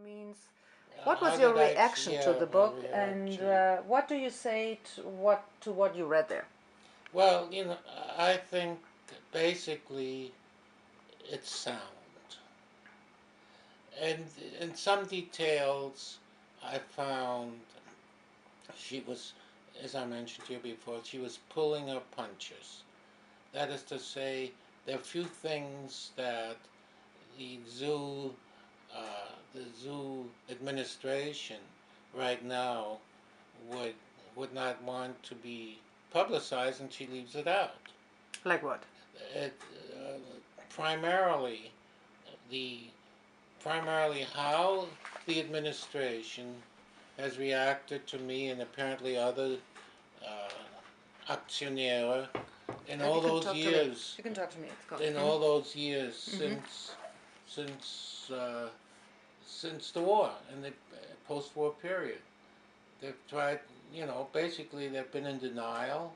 Means, what was your reaction to the book, and what do you say to what you read there? Well, I think basically it's sound. And in some details, I found she was, as I mentioned to you before, she was pulling her punches. That is to say, there are few things that the zoo administration right now would would not want to be publicized, and she leaves it out. Like what? It, primarily, the primarily how the administration has reacted to me and apparently other Aktionäre in all those years. You can talk to me. It's called. In all those years since since the war and the post-war period, they've tried. Basically, they've been in denial,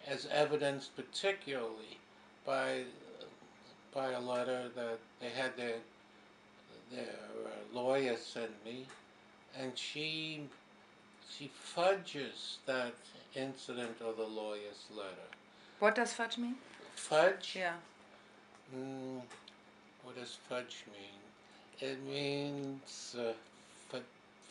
as evidenced particularly by a letter that they had their lawyer send me, and she fudges that incident of the lawyer's letter. What does fudge mean? Fudge? Yeah. What does fudge mean? It means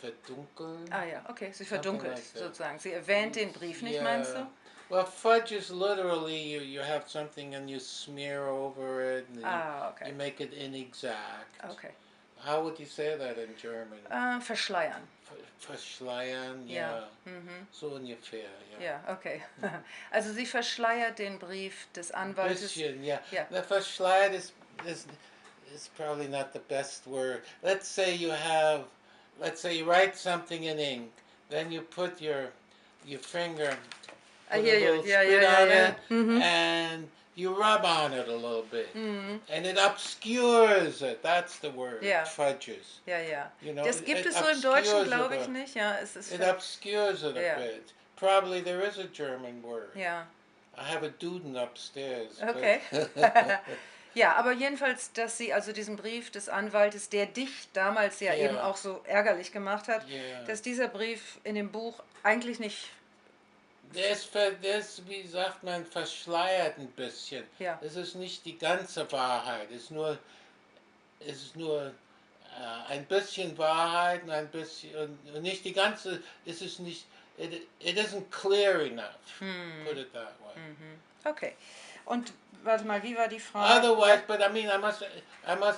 verdunkeln. Ah ja, okay, sie verdunkelt sozusagen. Sie erwähnt den Brief nicht, meinst du? Well, fudge is literally you have something and you smear over it and you make it inexact. Okay. How would you say that in German? Verschleiern. Verschleiern, ja. So ungefähr, ja. Ja, okay. Also sie verschleiert den Brief des Anwaltes. Bisschen, yeah. The verschleiert is probably not the best word. Let's say you write something in ink, then you put your finger, put a little spit on it, and you rub on it a little bit, and it obscures it. That's the word. Fudges. Ja, ja. Das gibt es so im Deutschen, glaube ich, nicht. Ja, es ist. It obscures it a bit. Probably there is a German word. Ja. I have a Duden upstairs. Okay. Ja, aber jedenfalls, dass sie also diesen Brief des Anwaltes, der dich damals ja eben auch so ärgerlich gemacht hat, dass dieser Brief in dem Buch eigentlich nicht. Der ist, wie sagt man, verschleiert ein bisschen. Ja. Es ist nicht die ganze Wahrheit. Es ist nur ein bisschen Wahrheit und ein bisschen, und nicht die ganze, es ist nicht, it isn't clear enough, put it that way. Okay. Und warte mal, wie war die Frage? Otherwise, but I mean, I must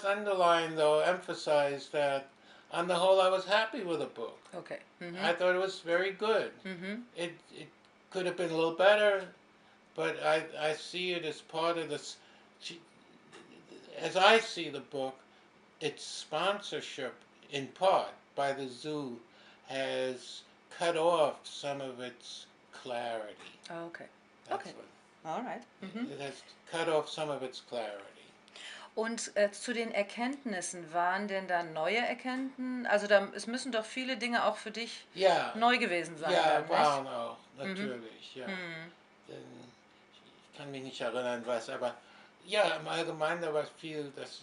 underline, though, emphasize that on the whole, I was happy with the book. Okay. I thought it was very good. It could have been a little better, but I see it as part of this. As I see the book, its sponsorship, in part by the zoo, has cut off some of its clarity. Oh, okay. That's okay. All right. It has cut off some of its clarity. Und zu den Erkenntnissen, waren denn da neue Erkenntnisse? Also es müssen doch viele Dinge auch für dich neu gewesen sein. Ja, waren auch, natürlich. Ja. Denn ich kann mich nicht erinnern, was, aber ja, im Allgemeinen da war viel, das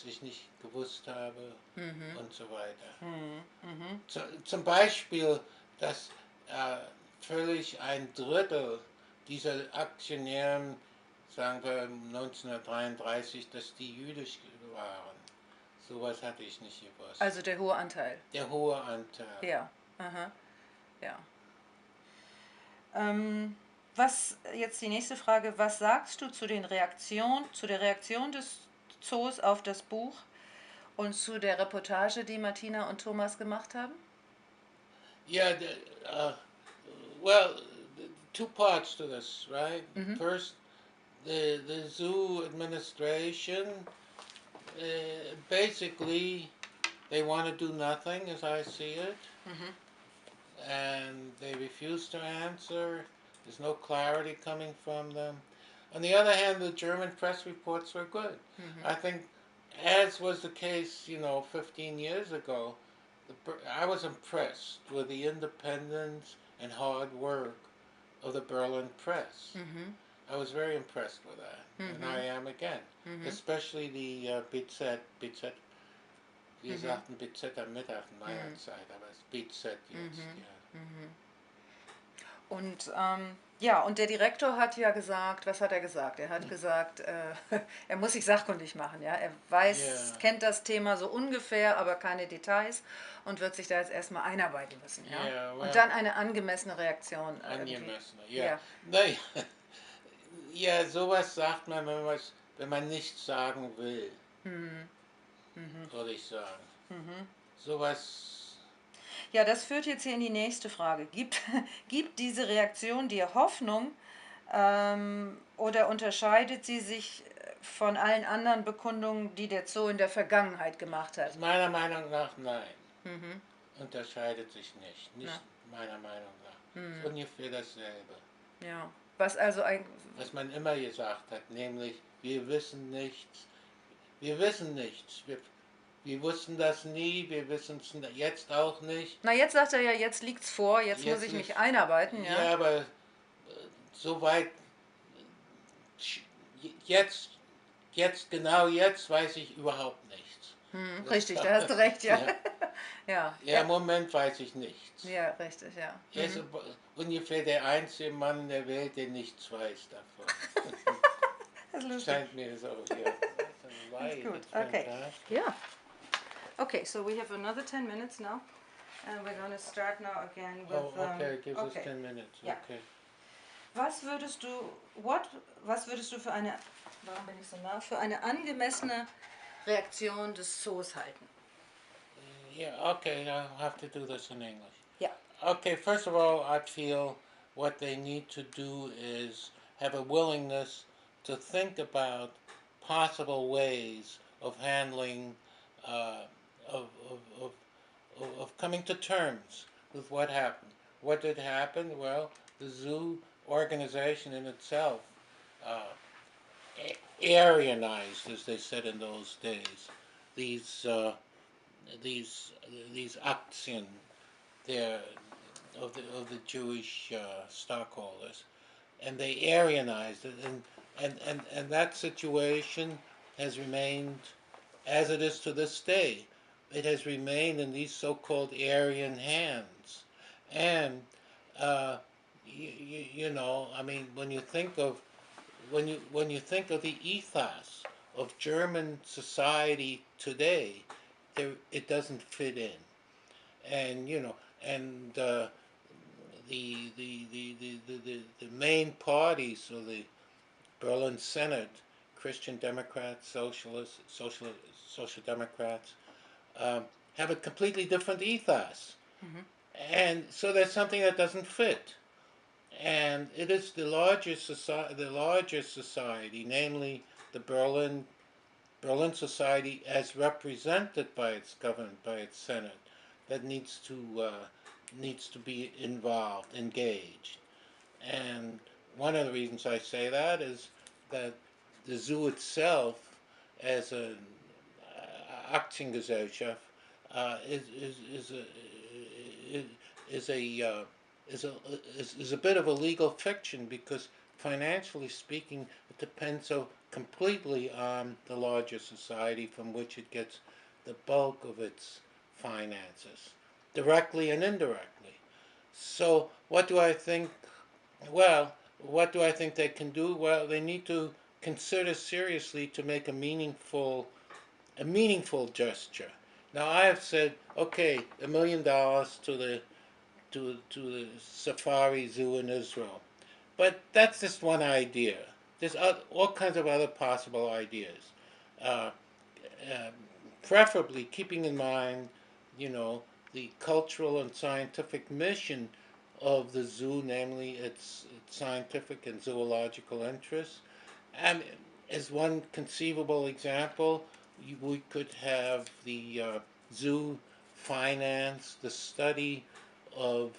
ich nicht gewusst habe und so weiter. Zum Beispiel, dass völlig ein Drittel dieser Aktionären, sagen wir 1933, dass die jüdisch waren. Sowas hatte ich nicht gewusst. Also der hohe Anteil. Der hohe Anteil. Ja, ja. Was, jetzt die nächste Frage, was sagst du zu der Reaktion des Zoos auf das Buch und zu der Reportage, die Martina und Thomas gemacht haben? Yeah, well, two parts to this, right? First, the zoo administration, basically, they want to do nothing, as I see it, and they refuse to answer. There's no clarity coming from them. On the other hand, the German press reports were good. I think, as was the case, 15 years ago, I was impressed with the independence and hard work of the Berlin press. I was very impressed with that, and I am again. Especially the BZ Wir sagten BZ am Mittag in meiner Zeit, aber es ist BZ jetzt, ja. Und ja, und der Direktor hat ja gesagt, was hat er gesagt? Er hat gesagt, er muss sich sachkundig machen, ja. Er weiß, kennt das Thema so ungefähr, aber keine Details und wird sich da jetzt erstmal einarbeiten müssen, ja. Yeah, well, und dann eine angemessene Reaktion. Angemessene, ja. Naja, ja, sowas sagt man, wenn man nichts sagen will, würde ich sagen. Sowas. Ja, das führt jetzt hier in die nächste Frage. Gibt diese Reaktion dir Hoffnung oder unterscheidet sie sich von allen anderen Bekundungen, die der Zoo in der Vergangenheit gemacht hat? Meiner Meinung nach nein. Unterscheidet sich nicht. Nicht meiner Meinung nach. Ist ungefähr dasselbe. Ja. Was also eigentlich. Was man immer gesagt hat, nämlich wir wissen nichts. Wir wissen nichts. Wir wussten das nie, wir wissen es jetzt auch nicht. Na, jetzt sagt er ja, jetzt liegt's vor, jetzt muss ich mich einarbeiten, ja. Ja, aber soweit, jetzt, genau jetzt weiß ich überhaupt nichts. Richtig, da hast du recht, ja. Ja. Ja, im Moment weiß ich nichts. Ja, richtig, ja. Er ist ungefähr der einzige Mann in der Welt, der nichts weiß davon. Das ist lustig. Scheint mir so, ja. That's good. Okay. Yeah. Okay, so we have another 10 minutes now, and we're going to start now again with. Oh, okay, gives us 10 minutes. Yeah. Okay. Was würdest du für eine, warum bin ich so nah, für eine angemessene Reaktion des Zoos halten? Yeah, okay, I'll have to do this in English. Yeah. Okay, first of all, I feel what they need to do is have a willingness to think about possible ways of handling, of coming to terms with what happened. What did happen? Well, the zoo organization in itself Aryanized, as they said in those days, these Aktien of the Jewish stockholders, and they Aryanized it, and that situation has remained as it is to this day. It has remained in these so-called Aryan hands, and you know, I mean, when you think of the ethos of German society today, it doesn't fit in, and you know, and the main parties, so the Berlin Senate, Christian Democrats, Socialists, Social Democrats, have a completely different ethos, and so there's something that doesn't fit. And it is the larger society, namely the Berlin society, as represented by its government, by its Senate, that needs to be involved, engaged. And one of the reasons I say that is that the zoo itself, as an Aktiengesellschaft, is a bit of a legal fiction, because financially speaking, it depends so completely on the larger society from which it gets the bulk of its finances, directly and indirectly. So what do I think? Well, what do I think they can do? Well, they need to consider seriously to make a meaningful gesture. Now, I have said, okay, $1 million to the safari zoo in Israel, but that's just one idea. There's all kinds of other possible ideas. Preferably keeping in mind, you know, the cultural and scientific mission of the zoo, namely its scientific and zoological interests. And as one conceivable example, we could have the zoo finance the study of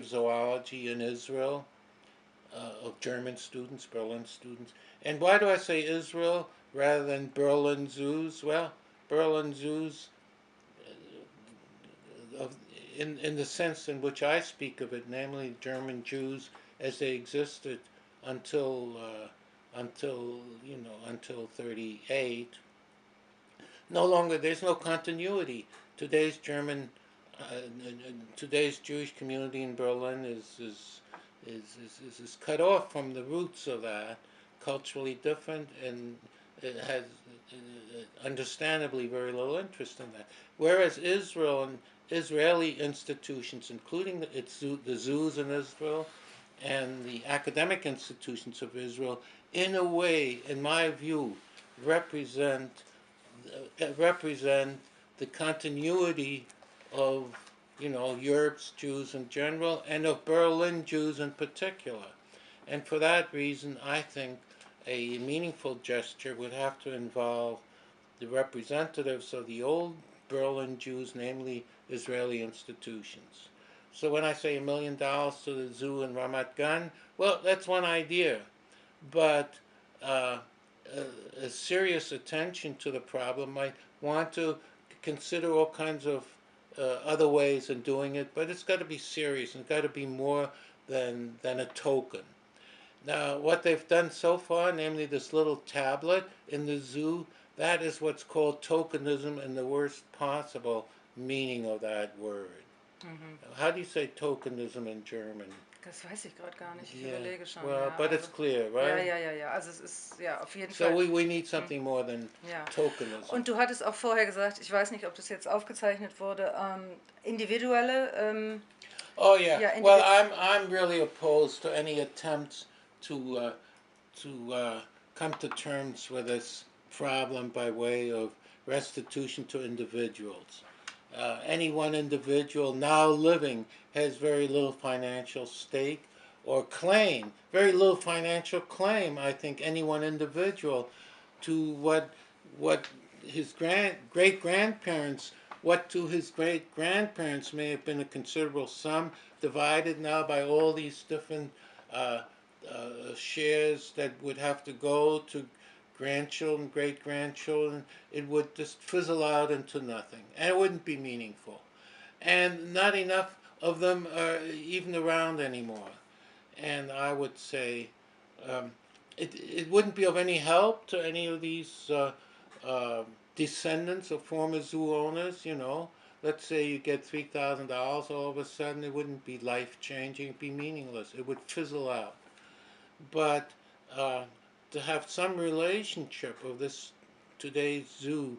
zoology in Israel, of German students, Berlin students. And why do I say Israel rather than Berlin zoos? Well, Berlin zoos, in the sense in which I speak of it, namely German Jews as they existed until 1938, no longer, there's no continuity. Today's German, today's Jewish community in Berlin is cut off from the roots of that, culturally different, and it has understandably very little interest in that. Whereas Israel and Israeli institutions, including the zoos in Israel and the academic institutions of Israel, in a way, in my view, represent the continuity of, Europe's Jews in general and of Berlin Jews in particular. And for that reason, I think a meaningful gesture would have to involve the representatives of the old Berlin Jews, namely Israeli institutions. So when I say $1 million to the zoo in Ramat Gan, well, that's one idea. But a serious attention to the problem might want to consider all kinds of other ways of doing it, but it's got to be serious, and it's got to be more than a token. Now, what they've done so far, namely this little tablet in the zoo, that is what's called tokenism in the worst possible meaning of that word. How do you say tokenism in German? Das weiß ich gerade gar nicht, ich überlege schon. Well, ja, but it's clear, right? Ja, also es ist, ja, auf jeden So Fall. we need something more than tokenism. Und du hattest auch vorher gesagt, ich weiß nicht, ob das jetzt aufgezeichnet wurde, individuelle... Oh yeah, well I'm really opposed to any attempts to come to terms with this problem by way of restitution to individuals. Any one individual now living has very little financial stake or claim, very little financial claim, I think, any one individual to what his great-grandparents, what to his great-grandparents may have been a considerable sum, divided now by all these different shares that would have to go to grandchildren, great-grandchildren. It would just fizzle out into nothing, and it wouldn't be meaningful. And not enough of them are even around anymore. And I would say it wouldn't be of any help to any of these descendants of former zoo owners, Let's say you get $3,000 all of a sudden, it wouldn't be life-changing, it'd be meaningless. It would fizzle out. But to have some relationship of this today's zoo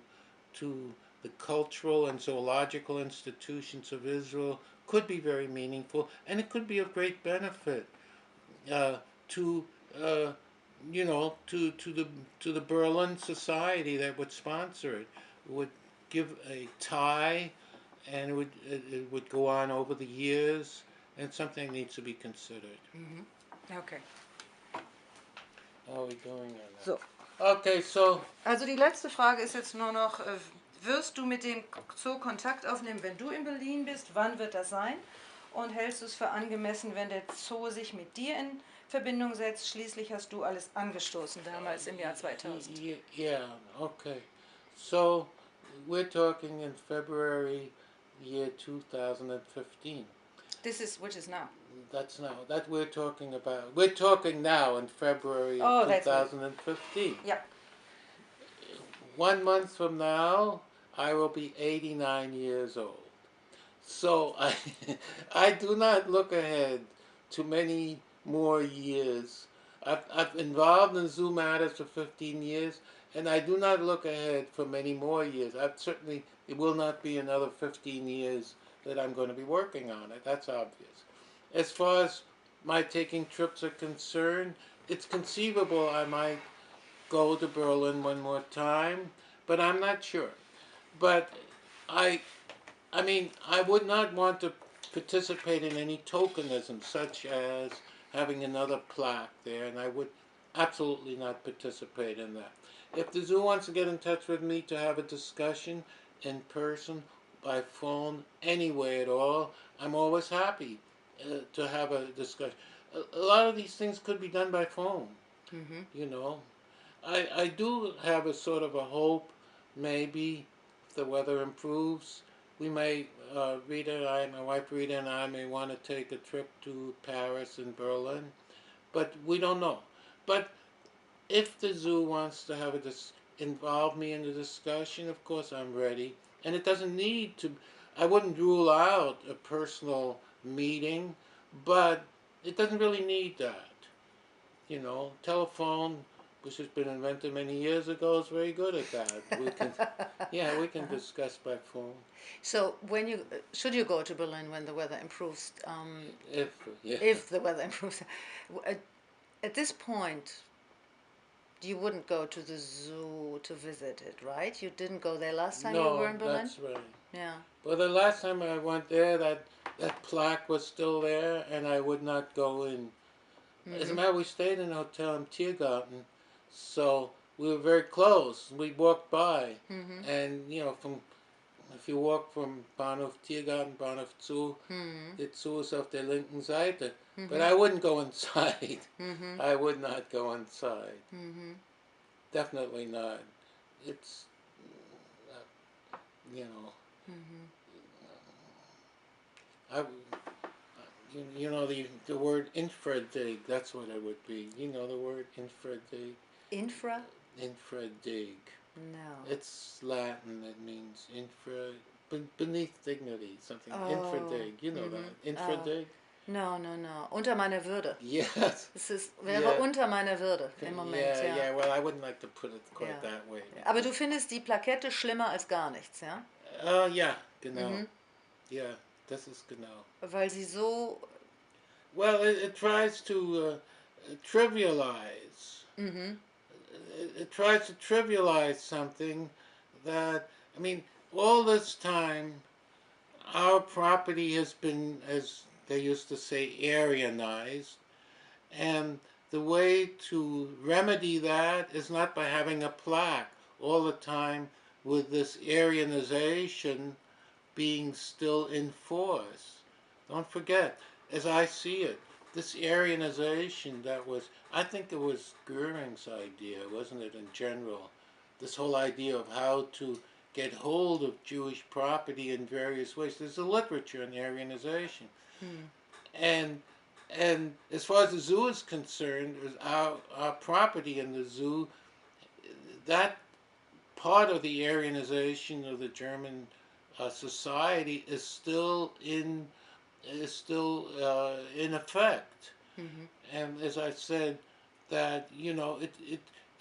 to the cultural and zoological institutions of Israel could be very meaningful, and it could be of great benefit to the Berlin society that would sponsor it. It would give a tie, and it would go on over the years, and something needs to be considered. Okay. How are we doing on that? So. Okay, so. Also die letzte Frage ist jetzt nur noch, wirst du mit dem Zoo Kontakt aufnehmen, wenn du in Berlin bist? Wann wird das sein? Und hältst du es für angemessen, wenn der Zoo sich mit dir in Verbindung setzt? Schließlich hast du alles angestoßen, damals im Jahr 2000. Yeah, okay. So, we're talking in February year 2015. Which is now? That's now. That we're talking about. We're talking now in February of 2015. Yeah. 1 month from now, I will be 89 years old. So I do not look ahead to many more years. I've involved in zoo matters for 15 years, and I do not look ahead for many more years. It will not be another 15 years that I'm going to be working on it. That's obvious. As far as my taking trips are concerned, it's conceivable I might go to Berlin one more time, but I'm not sure. But I would not want to participate in any tokenism, such as having another plaque there, and I would absolutely not participate in that. If the zoo wants to get in touch with me to have a discussion in person, by phone, any way at all, I'm always happy to have a discussion. A lot of these things could be done by phone, I do have a sort of a hope, maybe, if the weather improves, we may, my wife Rita and I may want to take a trip to Paris and Berlin, but we don't know. But if the zoo wants to have involve me in the discussion, of course I'm ready. And it doesn't need to, I wouldn't rule out a personal meeting, but it doesn't really need that. You know, telephone, which has been invented many years ago, is very good at that. We can, yeah, we can discuss by phone. So when you should you go to Berlin when the weather improves? If, yeah. If the weather improves, at this point, you wouldn't go to the zoo to visit it, right? You didn't go there last time you were No, in Berlin? that's right. Yeah. Well, the last time I went there, that plaque was still there, and I would not go in. As a matter, we stayed in a hotel in Tiergarten, so we were very close. We walked by, and you know, if you walk from Bahnhof Tiergarten, Bahnhof Zoo, the Zoo ist auf der linken Seite. But I wouldn't go inside. I would not go inside. Definitely not. It's, you know, I. You know the word infradig, that's what it would be. You know the word infradig? Infra? Infradig. No. It's Latin, it means infra, beneath dignity, something. Oh. Infradig, you know that. Infradig? No. Unter meiner Würde. Yes. Wäre unter meiner Würde im Moment, ja. Yeah, well, I wouldn't like to put it quite that way. Aber du findest die Plakette schlimmer als gar nichts, ja? Ja, genau. Ja, das ist genau. Weil sie so... Well, it tries to trivialize. It tries to trivialize something that, I mean, all this time, our property has been, as they used to say, Aryanized, and the way to remedy that is not by having a plaque all the time with this Aryanization being still in force. Don't forget, as I see it, this Aryanization that was, I think it was Goering's idea, wasn't it, in general? This whole idea of how to get hold of Jewish property in various ways. There's a literature on Aryanization. And as far as the zoo is concerned, our property in the zoo, that part of the Aryanization of the German society is still in effect. And as I said, that you know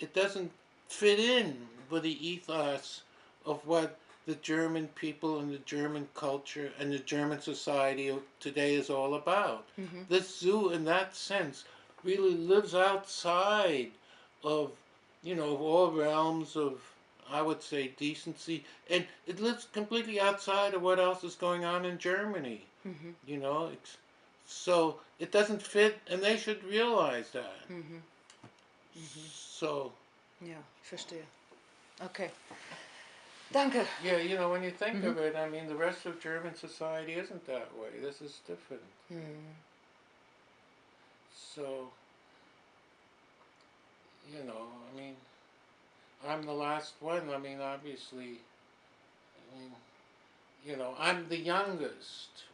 it doesn't fit in with the ethos of what the German people and the German culture and the German society of today is all about. This zoo, in that sense, really lives outside of, you know, of all realms of, I would say, decency, and it lives completely outside of what else is going on in Germany. You know, so it doesn't fit, and they should realize that. So. Ja, ich verstehe. Okay. Danke. Yeah, you know, when you think of it, I mean, the rest of German society isn't that way. This is different. So, you know, I mean, I'm the last one. I mean, obviously, I mean, you know, I'm the youngest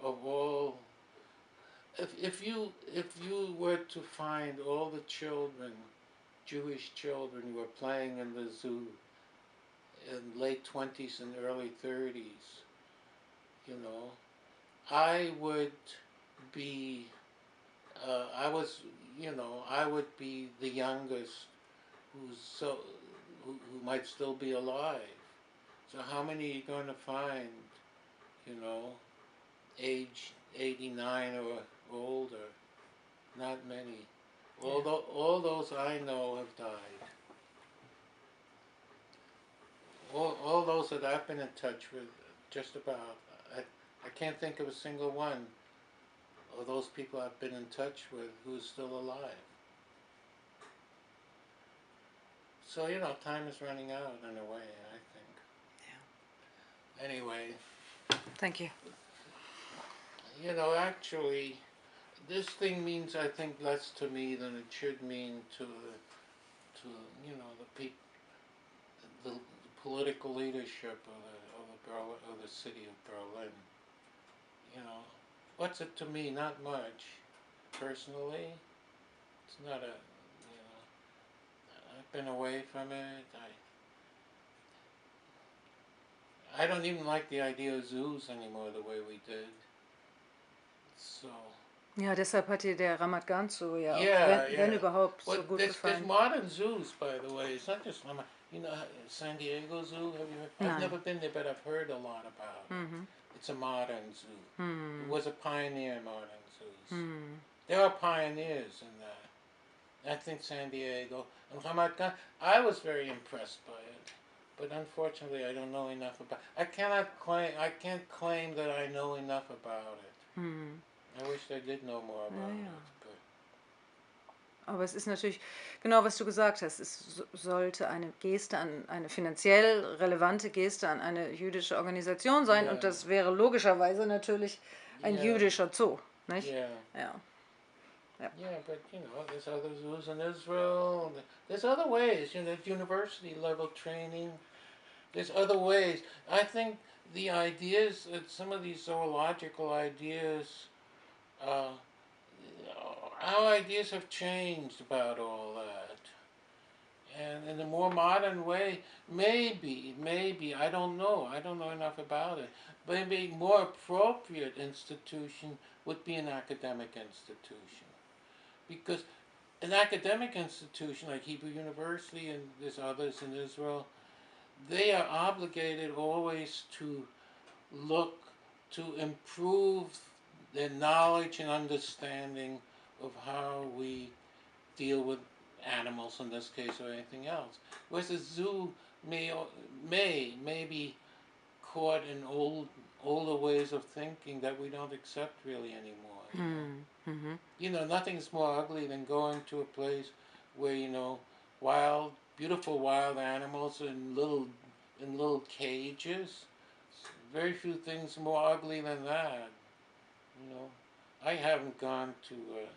of all. If you were to find all the children, Jewish children who were playing in the zoo in late 20s and early 30s, you know, I would be, I would be the youngest who might still be alive. So how many are you going to find, you know, age 89 or older? Not many. All those I know have died. All those that I've been in touch with, just about, I can't think of a single one of those people I've been in touch with who's still alive. So, you know, time is running out in a way, I think. Yeah. Anyway. Thank you. You know, actually, this thing means, I think, less to me than it should mean to you know, the political leadership of the city of Berlin. You know, what's it to me? Not much. Personally, it's not a, you know, been away from it. I don't even like the idea of zoos anymore the way we did. So. Ja, deshalb hat dir der Ramat Gan Zoo ja auch, Yeah, wenn yeah. überhaupt, so Well, gut there's gefallen. modern zoos, by the way. It's not just San Diego Zoo. Have you heard? I've Nein. never been there, but I've heard a lot about it. It's a modern zoo. It was a pioneer in modern zoos. There are pioneers in that. I think San Diego and Ramat Gan. I was very impressed by it, but unfortunately, I don't know enough about. I can't claim that I know enough about it. I wish I did know more about it. But. Aber es ist natürlich genau, was du gesagt hast. Es sollte eine Geste eine finanziell relevante Geste an eine jüdische Organisation sein, und das wäre logischerweise natürlich ein jüdischer Zoo, nicht? Yeah. Ja. Yeah, but there's other zoos in Israel. There's other ways, university level training. There's other ways. I think the ideas, some of these zoological ideas, our ideas have changed about all that. And in a more modern way, maybe, I don't know enough about it, but maybe a more appropriate institution would be an academic institution. Because an academic institution like Hebrew University and there's others in Israel, they are obligated always to look to improve their knowledge and understanding of how we deal with animals in this case or anything else. Whereas a zoo may be caught in older ways of thinking that we don't accept really anymore. Nothing's more ugly than going to a place where beautiful wild animals in little cages. Very few things more ugly than that. I haven't gone to a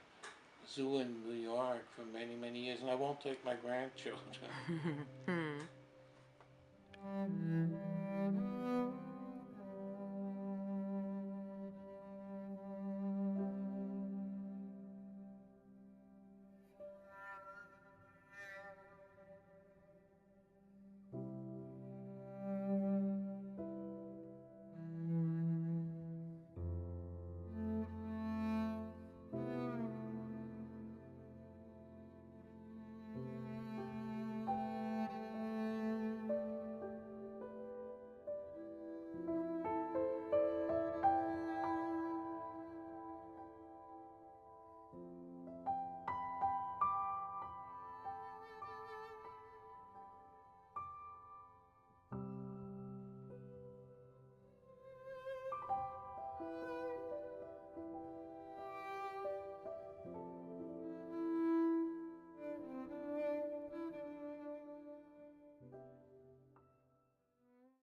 zoo in New York for many, many years, and I won't take my grandchildren.